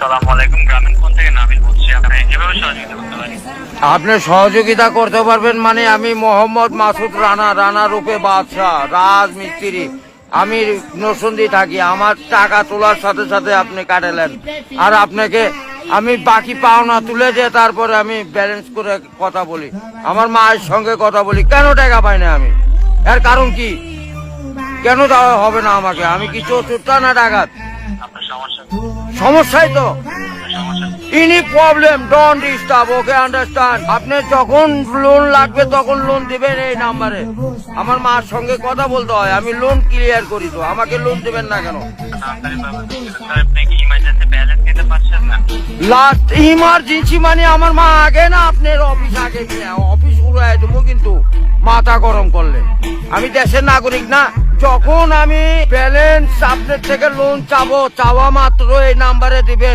আসসালামু আলাইকুম, গ্রামীণ ফোন থেকে নাবিল বলছি। আপনি কিভাবে সহযোগিতা করতে পারি? আপনি সহযোগিতা করতে পারবেন মানে আমি মোহাম্মদ মাসুদ রানা রূপে বাদশাহ রাজমিস্ত্রি। আমি নরসিংদী থাকি। আমার টাকা তোলার সাথে সাথে আপনি কাটালেন, আর আপনাকে আমি বাকি পাওনা তুলে দিয়ে তারপরে আমি ব্যালেন্স করে কথা বলি, আমার মায়ের সঙ্গে কথা বলি। কেন টাকা পাই না আমি? এর কারণ কি? কেন দেওয়া হবে না আমাকে? আমি কি চতুর্থা না ডাকাত? আপনার সমস্যা সমস্যাই তো সমস্যা any problem, don't disturb, okay understand. আপনি যখন লোন লাগবে তখন লোন দিবেন এই নাম্বারে। আমার মার সঙ্গে কথা বলতে হয়, আমি লোন ক্লিয়ার করি। তো আমাকে লোন দিবেন না কেন? তাড়াতাড়ি পাবেন। স্যার, আপনি কি ইমার্জেন্সি ব্যালেন্স দিতে পারছেন না? লাস্ট ইমার্জেন্সি মানে আমার মা আগে না আপনার অফিস আগে কিনা অফিস উড়াই দেবো কিন্তু মাথা গরম করলে। আমি দেশের নাগরিক না। যখন আমি ব্যালেন্স আপনার থেকে লোন চাবো, চাওয়া মাত্র এই নাম্বারে দিবে।